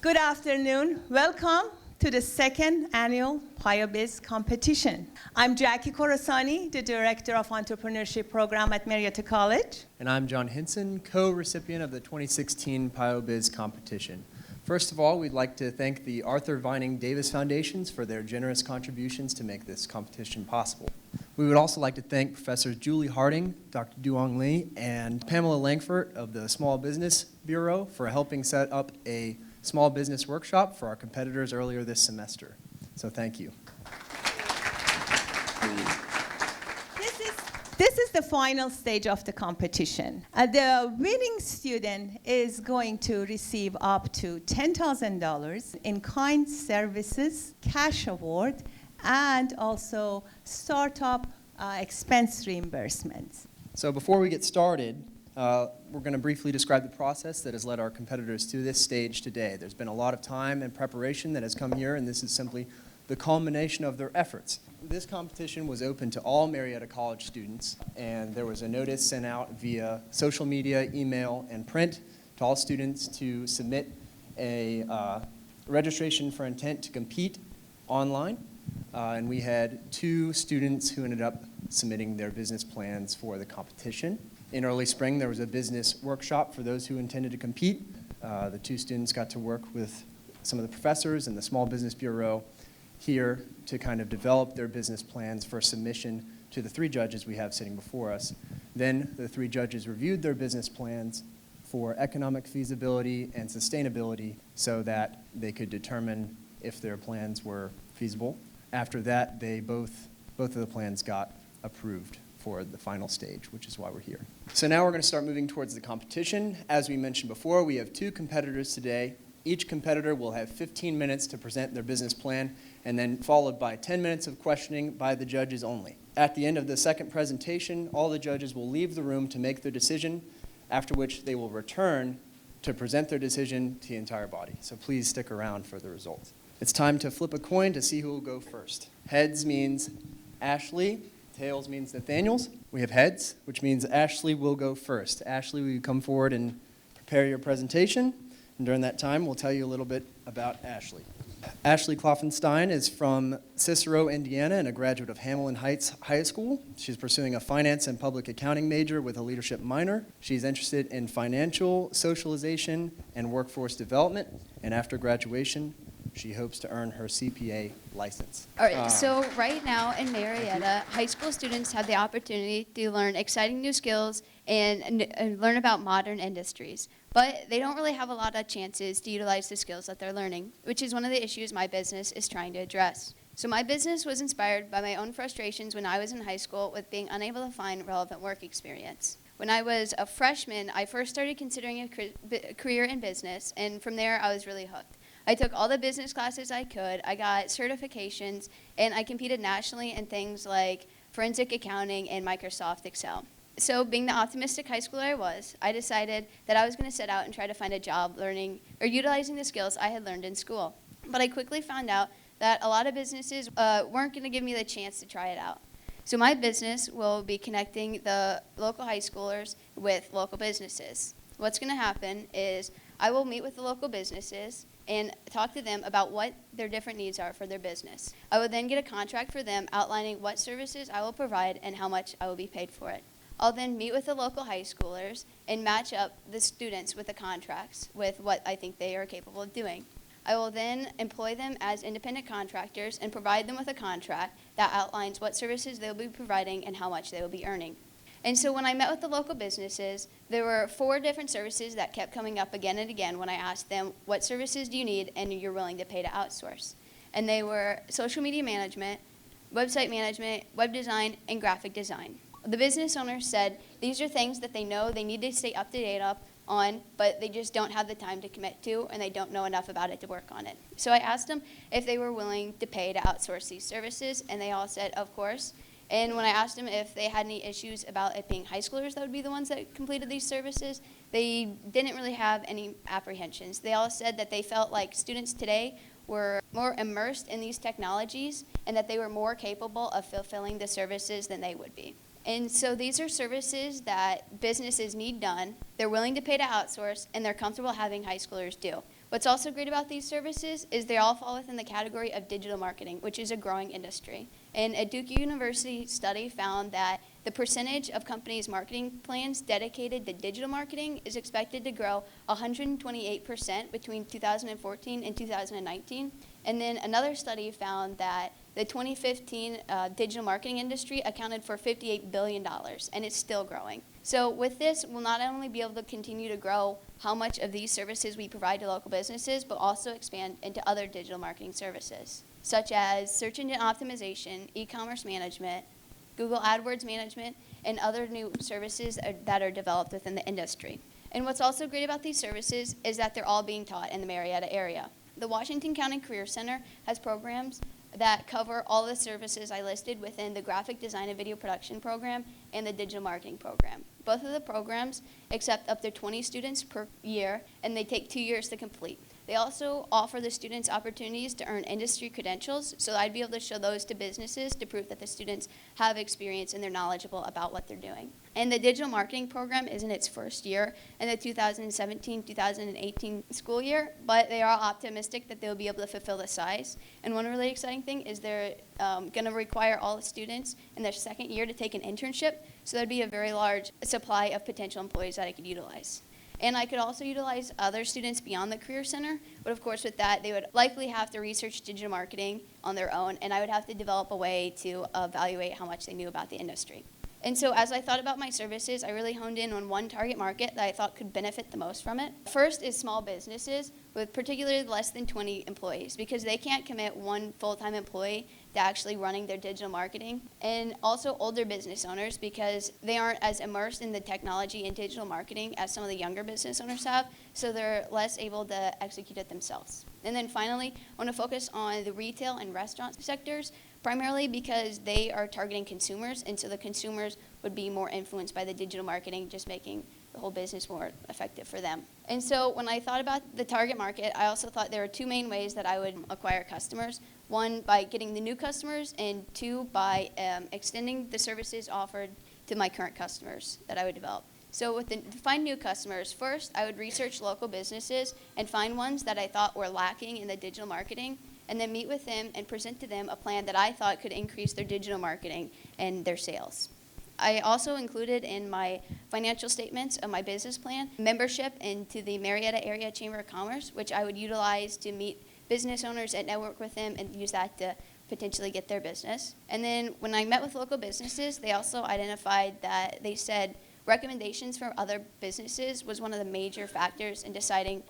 Good afternoon. Welcome to the second annual PioBiz competition. I'm Jackie Corasani, the Director of Entrepreneurship Program at Marietta College. And I'm John Hinson, co-recipient of the 2016 PioBiz competition. First of all, we'd like to thank the Arthur Vining Davis Foundations for their generous contributions to make this competition possible. We would also like to thank Professors Julie Harding, Dr. Duong Lee, and Pamela Langford of the Small Business Bureau for helping set up a small business workshop for our competitors earlier this semester. So thank you. This is the final stage of the competition. The winning student is going to receive up to $10,000 in kind services, cash award, and also startup expense reimbursements. So before we get started, we're going to briefly describe the process that has led our competitors to this stage today. There's been a lot of time and preparation that has come here, and this is simply the culmination of their efforts. This competition was open to all Marietta College students, and there was a notice sent out via social media, email, and print to all students to submit a registration for intent to compete online. And we had 2 students who ended up submitting their business plans for the competition. In early spring, there was a business workshop for those who intended to compete. The 2 students got to work with some of the professors and the Small Business Bureau here to kind of develop their business plans for submission to the 3 judges we have sitting before us. Then the 3 judges reviewed their business plans for economic feasibility and sustainability so that they could determine if their plans were feasible. After that, both of the plans got approved for the final stage, which is why we're here. So now we're going to start moving towards the competition. As we mentioned before, we have 2 competitors today. Each competitor will have 15 minutes to present their business plan, and then followed by 10 minutes of questioning by the judges only. At the end of the second presentation, all the judges will leave the room to make their decision, after which they will return to present their decision to the entire body. So please stick around for the results. It's time to flip a coin to see who will go first. Heads means Ashley. Tails means Nathaniel's. We have heads, which means Ashley will go first. Ashley, will you come forward and prepare your presentation? And during that time, we'll tell you a little bit about Ashley. Ashley Kloffenstein is from Cicero, Indiana, and a graduate of Hamlin Heights High School. She's pursuing a finance and public accounting major with a leadership minor. She's interested in financial socialization and workforce development, and after graduation, she hopes to earn her CPA license. All right, so right now in Marietta, high school students have the opportunity to learn exciting new skills and learn about modern industries. But they don't really have a lot of chances to utilize the skills that they're learning, which is one of the issues my business is trying to address. So my business was inspired by my own frustrations when I was in high school with being unable to find relevant work experience. When I was a freshman, I first started considering a career in business, and from there I was really hooked. I took all the business classes I could, I got certifications, and I competed nationally in things like forensic accounting and Microsoft Excel. So being the optimistic high schooler I was, I decided that I was going to set out and try to find a job learning or utilizing the skills I had learned in school. But I quickly found out that a lot of businesses weren't going to give me the chance to try it out. So my business will be connecting the local high schoolers with local businesses. What's going to happen is I will meet with the local businesses and talk to them about what their different needs are for their business. I will then get a contract for them outlining what services I will provide and how much I will be paid for it. I'll then meet with the local high schoolers and match up the students with the contracts with what I think they are capable of doing. I will then employ them as independent contractors and provide them with a contract that outlines what services they will be providing and how much they will be earning. And so when I met with the local businesses, there were 4 different services that kept coming up again and again when I asked them, what services do you need and you're willing to pay to outsource? And they were social media management, website management, web design, and graphic design. The business owners said these are things that they know they need to stay up to date on, but they just don't have the time to commit to, and they don't know enough about it to work on it. So I asked them if they were willing to pay to outsource these services, and they all said, of course. And when I asked them if they had any issues about it being high schoolers that would be the ones that completed these services, they didn't really have any apprehensions. They all said that they felt like students today were more immersed in these technologies and that they were more capable of fulfilling the services than they would be. And so these are services that businesses need done, they're willing to pay to outsource, and they're comfortable having high schoolers do. What's also great about these services is they all fall within the category of digital marketing, which is a growing industry. And a Duke University study found that the percentage of companies' marketing plans dedicated to digital marketing is expected to grow 128% between 2014 and 2019. And then another study found that the 2015 digital marketing industry accounted for $58 billion, and it's still growing. So with this, we'll not only be able to continue to grow how much of these services we provide to local businesses, but also expand into other digital marketing services, such as search engine optimization, e-commerce management, Google AdWords management, and other new services that are developed within the industry. And what's also great about these services is that they're all being taught in the Marietta area. The Washington County Career Center has programs that cover all the services I listed within the graphic design and video production program and the digital marketing program. Both of the programs accept up to 20 students per year, and they take 2 years to complete. They also offer the students opportunities to earn industry credentials, so I'd be able to show those to businesses to prove that the students have experience and they're knowledgeable about what they're doing. And the digital marketing program is in its first year in the 2017-2018 school year, but they are optimistic that they'll be able to fulfill the size. And one really exciting thing is they're going to require all the students in their second year to take an internship, so there'd be a very large supply of potential employees that I could utilize. And I could also utilize other students beyond the Career Center, but of course with that, they would likely have to research digital marketing on their own, and I would have to develop a way to evaluate how much they knew about the industry. And so as I thought about my services, I really honed in on one target market that I thought could benefit the most from it. First is small businesses with particularly less than 20 employees, because they can't commit one full-time employee to actually running their digital marketing. And also older business owners, because they aren't as immersed in the technology and digital marketing as some of the younger business owners have, so they're less able to execute it themselves. And then finally, I want to focus on the retail and restaurant sectors, primarily because they are targeting consumers, and so the consumers would be more influenced by the digital marketing, just making the whole business more effective for them. And so when I thought about the target market, I also thought there were two main ways that I would acquire customers. One, by getting the new customers, and two, by extending the services offered to my current customers that I would develop. So to find new customers, first, I would research local businesses and find ones that I thought were lacking in the digital marketing, and then meet with them and present to them a plan that I thought could increase their digital marketing and their sales. I also included in my financial statements of my business plan membership into the Marietta Area Chamber of Commerce, which I would utilize to meet business owners and network with them and use that to potentially get their business. And then when I met with local businesses, they also identified that they said recommendations from other businesses was one of the major factors in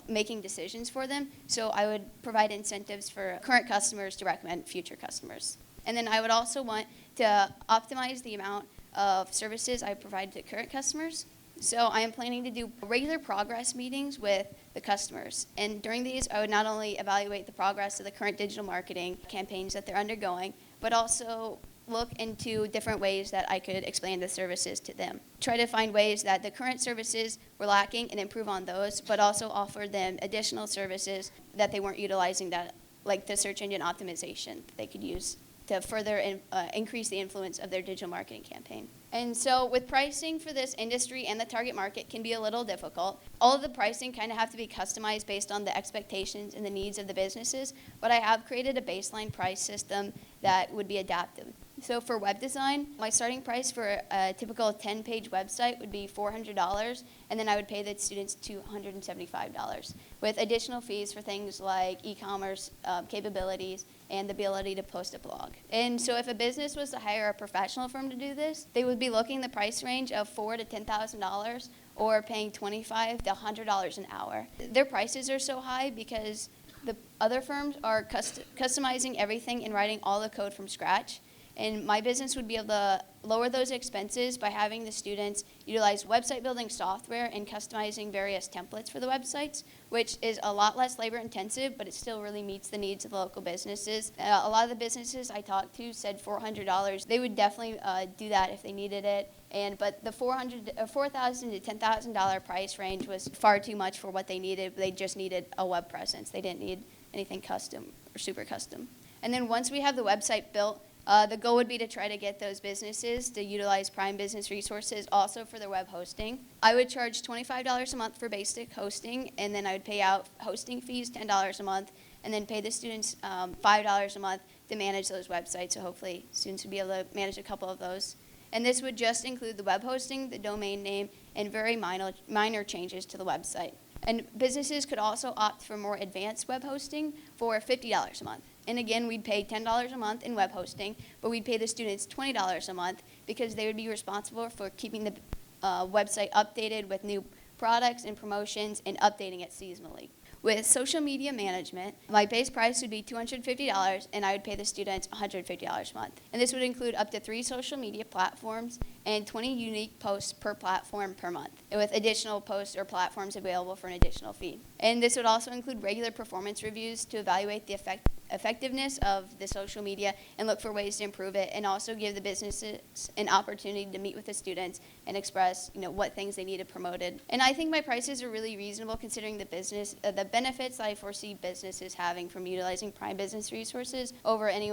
making decisions for them. So I would provide incentives for current customers to recommend future customers. And then I would also want to optimize the amount of services I provide to current customers. So I am planning to do regular progress meetings with the customers. And during these, I would not only evaluate the progress of the current digital marketing campaigns that they're undergoing, but also look into different ways that I could expand the services to them. Try to find ways that the current services were lacking and improve on those, but also offer them additional services that they weren't utilizing, that, like the search engine optimization that they could use to further increase the influence of their digital marketing campaign. And so with pricing for this industry and the target market can be a little difficult. All of the pricing kind of have to be customized based on the expectations and the needs of the businesses, but I have created a baseline price system that would be adaptive. So for web design, my starting price for a typical 10-page website would be $400, and then I would pay the students $275, with additional fees for things like e-commerce capabilities and the ability to post a blog. And so if a business was to hire a professional firm to do this, they would be looking the price range of $4,000 to $10,000, or paying $25 to $100 an hour. Their prices are so high because the other firms are customizing everything and writing all the code from scratch. And my business would be able to lower those expenses by having the students utilize website building software and customizing various templates for the websites, which is a lot less labor intensive, but it still really meets the needs of the local businesses. A lot of the businesses I talked to said $400. They would definitely do that if they needed it. But the $4,000 to $10,000 price range was far too much for what they needed. They just needed a web presence. They didn't need anything custom or super custom. And then once we have the website built, The goal would be to try to get those businesses to utilize Prime Business Resources also for their web hosting. I would charge $25 a month for basic hosting, and then I would pay out hosting fees, $10 a month, and then pay the students $5 a month to manage those websites. So hopefully students would be able to manage a couple of those. And this would just include the web hosting, the domain name, and very minor changes to the website. And businesses could also opt for more advanced web hosting for $50 a month. And again, we'd pay $10 a month in web hosting, but we'd pay the students $20 a month because they would be responsible for keeping the website updated with new products and promotions and updating it seasonally. With social media management, my base price would be $250, and I would pay the students $150 a month. And this would include up to 3 social media platforms and 20 unique posts per platform per month, with additional posts or platforms available for an additional fee. And this would also include regular performance reviews to evaluate the effectiveness of the social media and look for ways to improve it, and also give the businesses an opportunity to meet with the students and express, what things they needed promoted. And I think my prices are really reasonable considering the benefits that I foresee businesses having from utilizing Prime Business Resources over any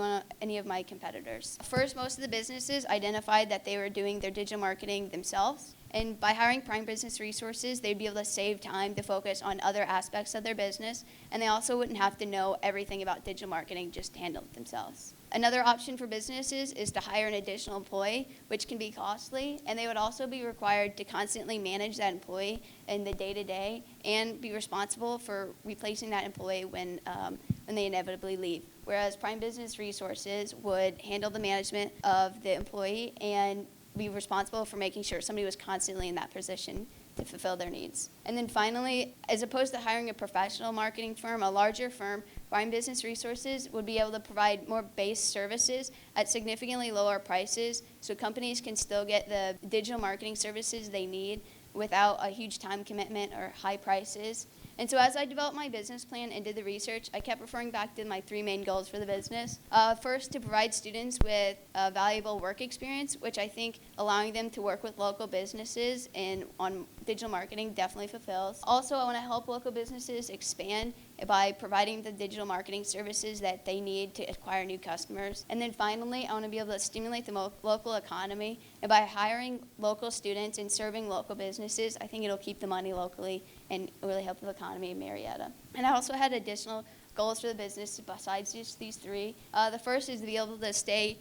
of my competitors. First, most of the businesses identified that they were doing their digital marketing themselves. And by hiring Prime Business Resources, they'd be able to save time to focus on other aspects of their business, and they also wouldn't have to know everything about digital marketing, just to handle it themselves. Another option for businesses is to hire an additional employee, which can be costly, and they would also be required to constantly manage that employee in the day-to-day and be responsible for replacing that employee when they inevitably leave. Whereas Prime Business Resources would handle the management of the employee and be responsible for making sure somebody was constantly in that position to fulfill their needs. And then finally, as opposed to hiring a professional marketing firm, a larger firm, Prime Business Resources would be able to provide more base services at significantly lower prices so companies can still get the digital marketing services they need without a huge time commitment or high prices. And so as I developed my business plan and did the research, I kept referring back to my 3 main goals for the business. First, to provide students with a valuable work experience, which I think allowing them to work with local businesses and on digital marketing definitely fulfills. Also, I want to help local businesses expand by providing the digital marketing services that they need to acquire new customers. And then finally, I want to be able to stimulate the local economy. And by hiring local students and serving local businesses, I think it'll keep the money locally and really help the economy in Marietta. And I also had additional goals for the business besides just these 3. The first is to be able to stay,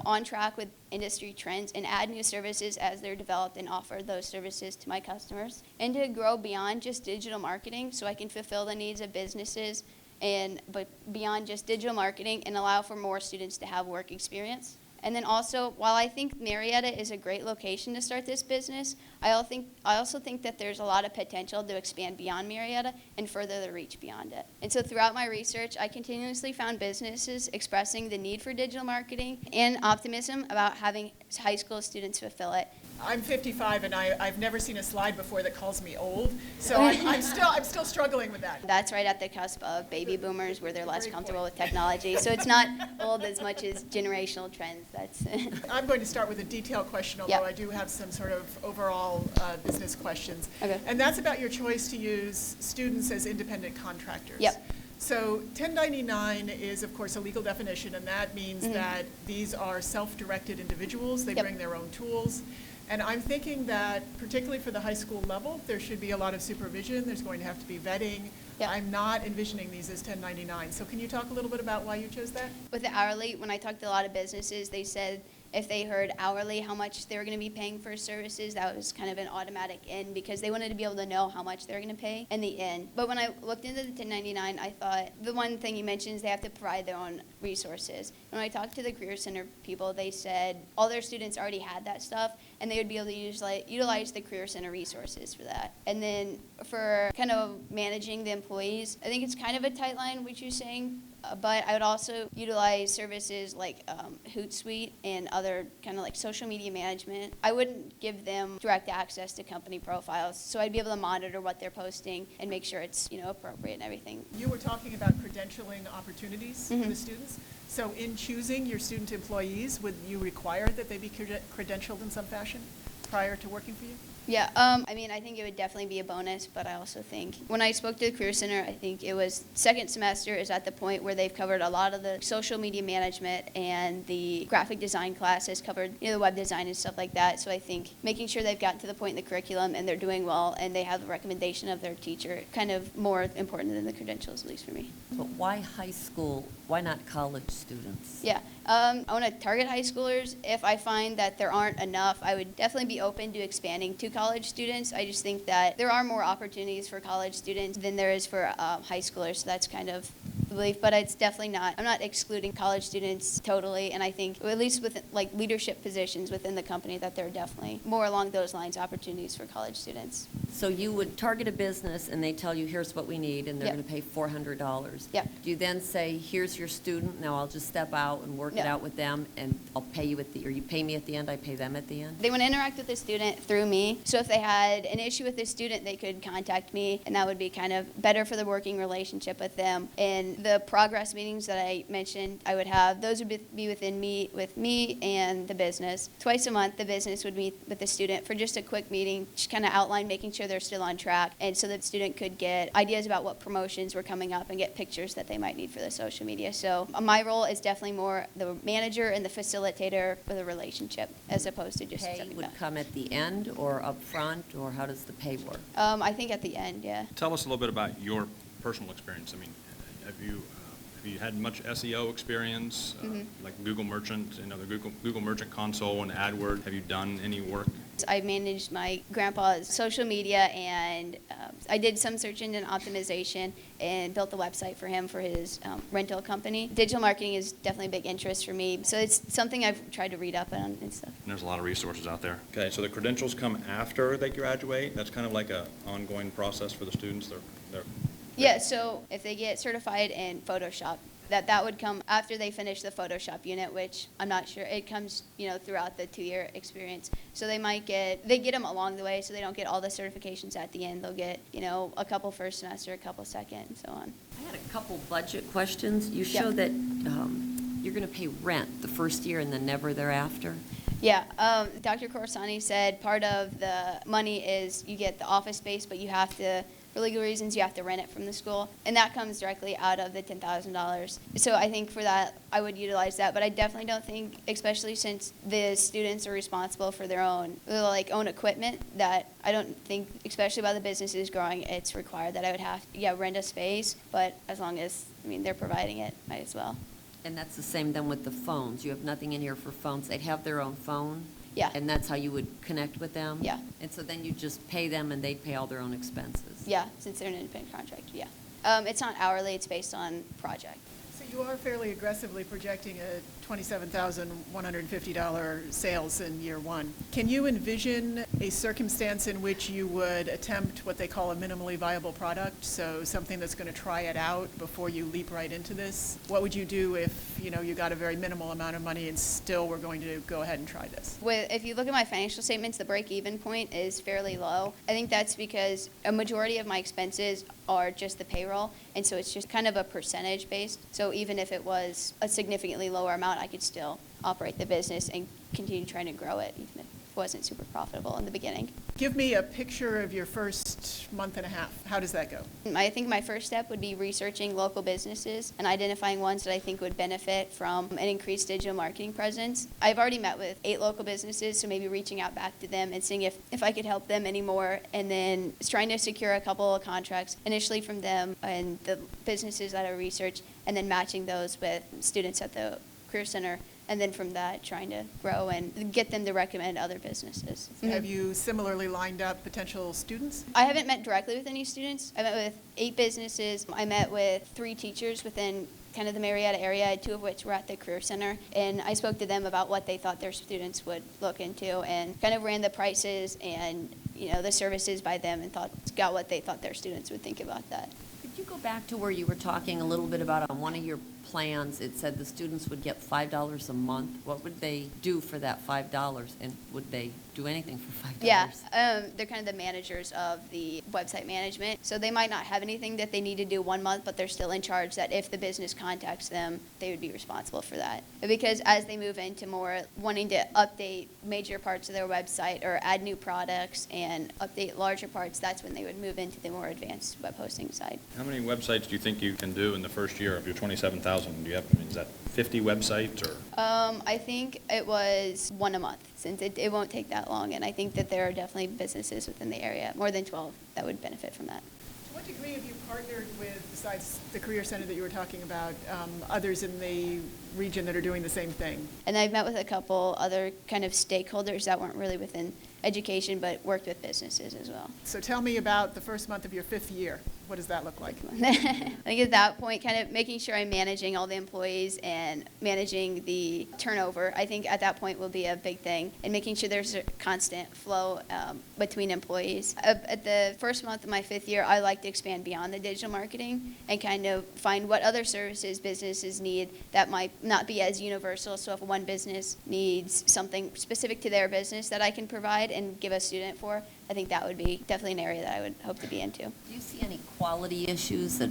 on track with industry trends and add new services as they're developed and offer those services to my customers. And to grow beyond just digital marketing so I can fulfill the needs of businesses but beyond just digital marketing and allow for more students to have work experience. And then also, while I think Marietta is a great location to start this business, I also think that there's a lot of potential to expand beyond Marietta and further the reach beyond it. And so throughout my research, I continuously found businesses expressing the need for digital marketing and optimism about having high school students fulfill it. I'm 55, and I've never seen a slide before that calls me old, so I'm still struggling with that. That's right at the cusp of baby boomers where they're less comfortable with technology. So it's not old as much as generational trends. I'm going to start with a detailed question, although Yep. I do have some sort of overall business questions. Okay. And that's about your choice to use students as independent contractors. Yep. So 1099 is, of course, a legal definition, and that means that these are self-directed individuals. They Yep. bring their own tools. And I'm thinking that, particularly for the high school level, there should be a lot of supervision. There's going to have to be vetting. Yep. I'm not envisioning these as 1099. So can you talk a little bit about why you chose that? With the hourly, when I talked to a lot of businesses, they said if they heard hourly how much they were going to be paying for services, that was kind of an automatic in because they wanted to be able to know how much they were going to pay in the end. But when I looked into the 1099, I thought the one thing you mentioned is they have to provide their own resources. And when I talked to the Career Center people, they said all their students already had that stuff and they would be able to utilize the Career Center resources for that. And then for kind of managing the employees, I think it's kind of a tight line, what you're saying. But I would also utilize services like Hootsuite and other kind of like social media management. I wouldn't give them direct access to company profiles, so I'd be able to monitor what they're posting and make sure it's appropriate and everything. You were talking about credentialing opportunities for the students. So in choosing your student employees, would you require that they be credentialed in some fashion prior to working for you? Yeah, I mean, I think it would definitely be a bonus, but I also think when I spoke to the Career Center, I think it was second semester is at the point where they've covered a lot of the social media management, and the graphic design class has covered, the web design and stuff like that. So I think making sure they've gotten to the point in the curriculum and they're doing well and they have the recommendation of their teacher, kind of more important than the credentials, at least for me. But why high school? Why not college students? Yeah, I want to target high schoolers. If I find that there aren't enough, I would definitely be open to expanding to college students. I just think that there are more opportunities for college students than there is for high schoolers, so that's kind of the belief. But it's definitely not, I'm not excluding college students totally, and I think, at least with like leadership positions within the company, that there are definitely more along those lines opportunities for college students. So you would target a business and they tell you, here's what we need, and they're Yep. going to pay $400. Yep. Do you then say, here's your student, now I'll just step out and work it No. out with them, and I'll pay you or you pay me at the end, I pay them at the end? They want to interact with the student through me. So if they had an issue with the student, they could contact me, and that would be kind of better for the working relationship with them. And the progress meetings that I mentioned, I would have, those would be with me and the business. Twice a month, the business would meet with the student for just a quick meeting, just kind of outline making sure they're still on track, and so the student could get ideas about what promotions were coming up and get pictures that they might need for the social media. So my role is definitely more the manager and the facilitator for the relationship, as opposed to just Pay setting would that. come at the end or up front, or how does the pay work? I think at the end, yeah. Tell us a little bit about your personal experience. I mean, have you had much SEO experience, like Google Merchant, the Google Merchant Console and AdWords? Have you done any work? I managed my grandpa's social media, and I did some search engine optimization and built the website for him for his rental company. Digital marketing is definitely a big interest for me, so it's something I've tried to read up on and stuff. And there's a lot of resources out there. Okay, so the credentials come after they graduate? That's kind of like a ongoing process for the students? Yeah, so if they get certified in Photoshop, that would come after they finish the Photoshop unit, which I'm not sure, it comes, throughout the 2-year experience. So they get them along the way, so they don't get all the certifications at the end. They'll get, a couple first semester, a couple second, and so on. I had a couple budget questions. You Yep. show that you're going to pay rent the first year and then never thereafter. Yeah, Dr. Corsani said part of the money is you get the office space, but you have to, for legal reasons, you have to rent it from the school, and that comes directly out of the $10,000. So I think for that, I would utilize that, but I definitely don't think, especially since the students are responsible for their own equipment, that I don't think, especially while the business is growing, it's required that I would have to, rent a space, but as long as, they're providing it, might as well. And that's the same then with the phones. You have nothing in here for phones. They'd have their own phone? Yeah. And that's how you would connect with them? Yeah. And so then you just pay them and they'd pay all their own expenses? Yeah, since they're an independent contractor, yeah. It's not hourly, it's based on project. So you are fairly aggressively projecting a $27,150 sales in year one. Can you envision a circumstance in which you would attempt what they call a minimally viable product? So something that's going to try it out before you leap right into this? What would you do if, you got a very minimal amount of money and still were going to go ahead and try this? If you look at my financial statements, the break-even point is fairly low. I think that's because a majority of my expenses are just the payroll, and so it's just kind of a percentage based. So even if it was a significantly lower amount, I could still operate the business and continue trying to grow it, even if it wasn't super profitable in the beginning. Give me a picture of your first month and a half. How does that go? I think my first step would be researching local businesses and identifying ones that I think would benefit from an increased digital marketing presence. I've already met with 8 local businesses, so maybe reaching out back to them and seeing if I could help them anymore, and then trying to secure a couple of contracts initially from them and the businesses that I researched, and then matching those with students at the Career Center. And then from that, trying to grow and get them to recommend other businesses. Have you similarly lined up potential students? I haven't met directly with any students. I met with 8 businesses. I met with 3 teachers within kind of the Marietta area, 2 of which were at the Career Center. And I spoke to them about what they thought their students would look into, and kind of ran the prices and the services by them, and got what they thought their students would think about that. Could you go back to where you were talking a little bit about on one of your plans, it said the students would get $5 a month. What would they do for that $5? And would they do anything for $5? Yeah, they're kind of the managers of the website management. So they might not have anything that they need to do 1 month, but they're still in charge that if the business contacts them, they would be responsible for that. Because as they move into more wanting to update major parts of their website or add new products and update larger parts, that's when they would move into the more advanced web hosting side. How many websites do you think you can do in the first year of your 27,000? Do you have, I mean, is that 50 websites or? I think it was 1 a month, since it won't take that long, and I think that there are definitely businesses within the area, more than 12, that would benefit from that. To what degree have you partnered with, besides the Career Center that you were talking about, others in the region that are doing the same thing? And I've met with a couple other kind of stakeholders that weren't really within education, but worked with businesses as well. So tell me about the first month of your 5th year. What does that look like? I think at that point, kind of making sure I'm managing all the employees and managing the turnover, I think at that point will be a big thing, and making sure there's a constant flow between employees. At the first month of my 5th year, I like to expand beyond the digital marketing and kind of find what other services businesses need that might not be as universal. So if one business needs something specific to their business that I can provide and give a student for, I think that would be definitely an area that I would hope to be into. Do you see any quality issues that,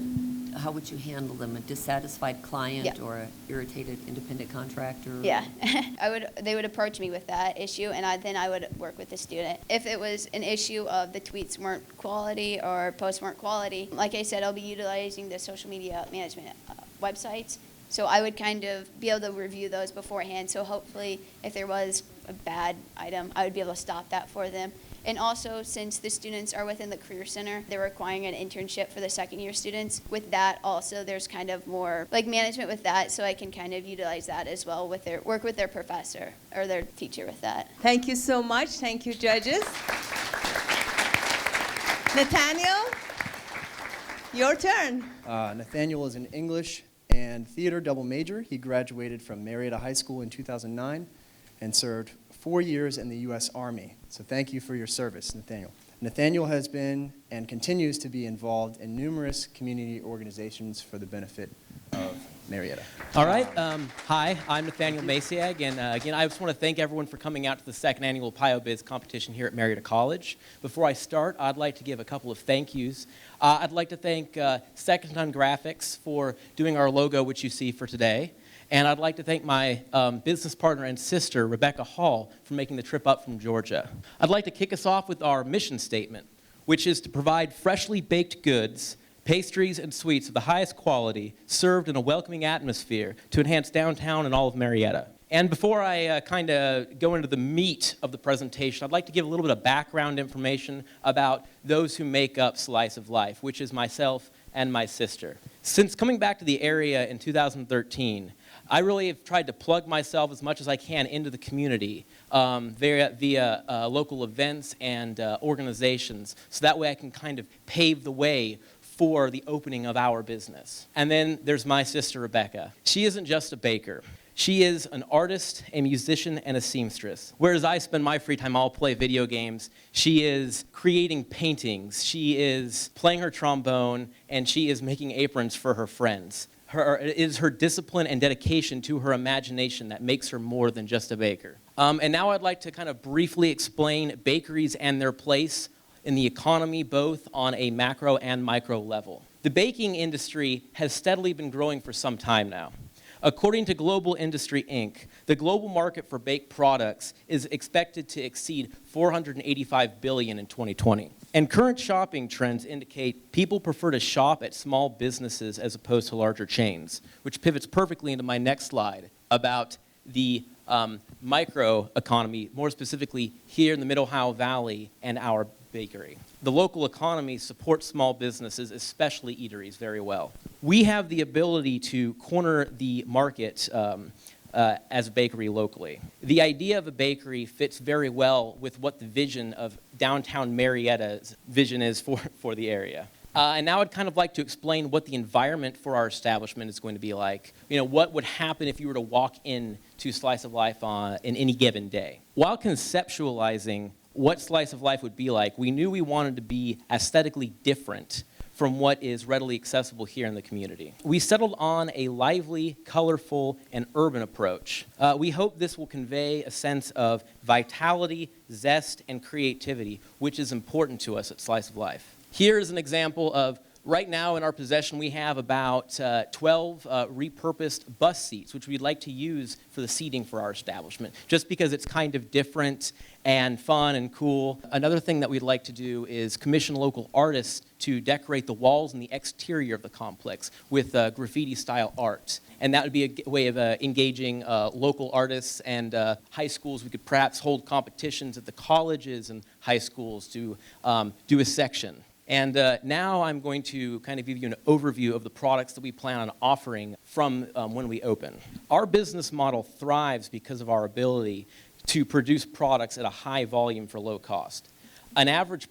how would you handle them? A dissatisfied client Yeah. or an irritated independent contractor? Yeah, they would approach me with that issue, and then I would work with the student. If it was an issue of the tweets weren't quality or posts weren't quality, like I said, I'll be utilizing the social media management websites. So I would kind of be able to review those beforehand. So hopefully, if there was a bad item, I would be able to stop that for them. And also, since the students are within the Career Center, they're requiring an internship for the second-year students. With that, also, there's kind of more like management with that, so I can kind of utilize that as well with work with their professor or their teacher with that. Thank you so much. Thank you, judges. Nathaniel, your turn. Nathaniel is an English and theater double major. He graduated from Marietta High School in 2009 and served 4 years in the U.S. Army. So thank you for your service, Nathaniel. Nathaniel has been and continues to be involved in numerous community organizations for the benefit of Marietta. All right. Hi, I'm Nathaniel Masiag, and again, I just want to thank everyone for coming out to the second annual PioBiz competition here at Marietta College. Before I start, I'd like to give a couple of thank yous. I'd like to thank Second Ton Graphics for doing our logo, which you see for today. And I'd like to thank my business partner and sister, Rebecca Hall, for making the trip up from Georgia. I'd like to kick us off with our mission statement, which is to provide freshly baked goods, pastries, and sweets of the highest quality, served in a welcoming atmosphere to enhance downtown and all of Marietta. And before I kind of go into the meat of the presentation, I'd like to give a little bit of background information about those who make up Slice of Life, which is myself and my sister. Since coming back to the area in 2013, I really have tried to plug myself as much as I can into the community via local events and organizations, so that way I can kind of pave the way for the opening of our business. And then there's my sister, Rebecca. She isn't just a baker. She is an artist, a musician, and a seamstress. Whereas I spend my free time, I'll play video games, she is creating paintings, she is playing her trombone, and she is making aprons for her friends. It is her discipline and dedication to her imagination that makes her more than just a baker. And now I'd like to kind of briefly explain bakeries and their place in the economy, both on a macro and micro level. The baking industry has steadily been growing for some time now. According to Global Industry, Inc., the global market for baked products is expected to exceed $485 billion in 2020. And current shopping trends indicate people prefer to shop at small businesses as opposed to larger chains, which pivots perfectly into my next slide about the micro economy, more specifically here in the Middle Ohio Valley and our bakery. The local economy supports small businesses, especially eateries, very well. We have the ability to corner the market as a bakery locally. The idea of a bakery fits very well with what the vision of downtown Marietta's vision is for the area. And now I'd kind of like to explain what the environment for our establishment is going to be like. You know, what would happen if you were to walk in to Slice of Life in any given day. While conceptualizing what Slice of Life would be like, we knew we wanted to be aesthetically different from what is readily accessible here in the community. We settled on a lively, colorful, and urban approach. We hope this will convey a sense of vitality, zest, and creativity, which is important to us at Slice of Life. Here is an example of, right now in our possession, we have about 12 repurposed bus seats, which we'd like to use for the seating for our establishment, just because it's kind of different and fun and cool. Another thing that we'd like to do is commission local artists to decorate the walls and the exterior of the complex with graffiti-style art. And that would be a way of engaging local artists and high schools. We could perhaps hold competitions at the colleges and high schools to do a section. And now I'm going to kind of give you an overview of the products that we plan on offering from when we open. Our business model thrives because of our ability to produce products at a high volume for low cost. An average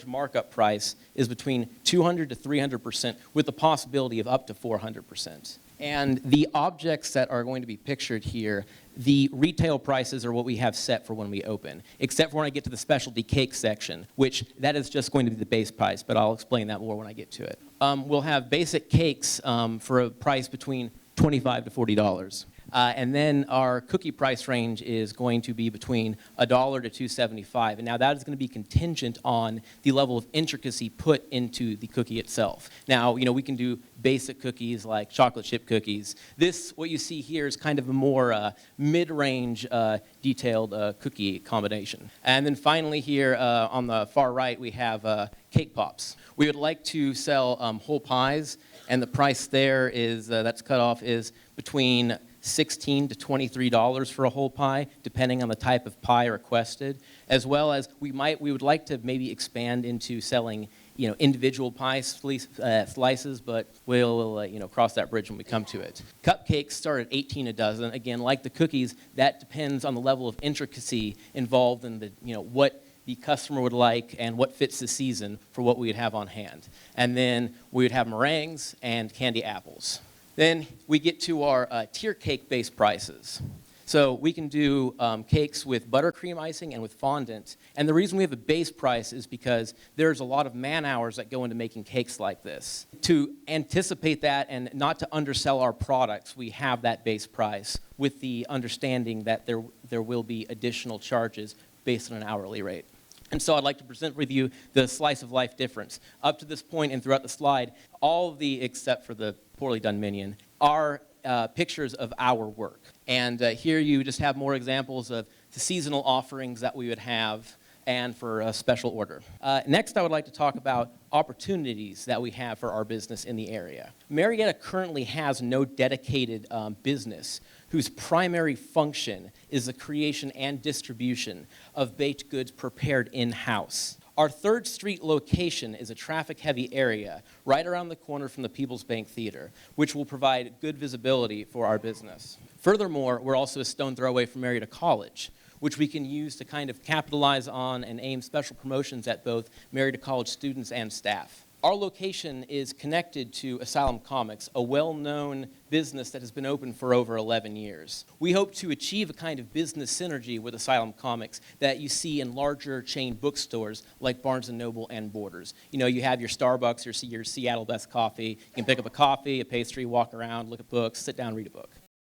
markup price is between 200 to 300%, with the possibility of up to 400%. And the objects that are going to be pictured here, the retail prices are what we have set for when we open, except for when I get to the specialty cake section, which that is just going to be the base price, but I'll explain that more when I get to it. We'll have basic cakes for a price between $25 to $40. And then our cookie price range is going to be between $1 to $2.75. And now that is going to be contingent on the level of intricacy put into the cookie itself. Now, we can do basic cookies like chocolate chip cookies. This, what you see here, is kind of a more mid-range detailed cookie combination. And then finally here on the far right, we have cake pops. We would like to sell whole pies, and the price there is, that's cut off, is between $16 to $23 for a whole pie, depending on the type of pie requested, as well as we would like to maybe expand into selling, individual pie slices, but we'll cross that bridge when we come to it. Cupcakes start at $18 a dozen. Again, like the cookies, that depends on the level of intricacy involved in the, what the customer would like and what fits the season for what we would have on hand. And then we would have meringues and candy apples. Then we get to our tier cake-based prices. So we can do cakes with buttercream icing and with fondant. And the reason we have a base price is because there's a lot of man-hours that go into making cakes like this. To anticipate that and not to undersell our products, we have that base price with the understanding that there will be additional charges based on an hourly rate. And so I'd like to present with you the slice of life difference. Up to this point and throughout the slide, all of the, except for the poorly done minion, are pictures of our work. And here you just have more examples of the seasonal offerings that we would have and for a special order. Next, I would like to talk about opportunities that we have for our business in the area. Marietta currently has no dedicated business whose primary function is the creation and distribution of baked goods prepared in-house. Our 3rd Street location is a traffic-heavy area right around the corner from the People's Bank Theater, which will provide good visibility for our business. Furthermore, we're also a stone throw away from Marietta College, which we can use to kind of capitalize on and aim special promotions at both Marietta College students and staff. Our location is connected to Asylum Comics, a well-known business that has been open for over 11 years. We hope to achieve a kind of business synergy with Asylum Comics that you see in larger chain bookstores like Barnes & Noble and Borders. You have your Starbucks, your Seattle Best Coffee. You can pick up a coffee, a pastry, walk around, look at books, sit down, read a book.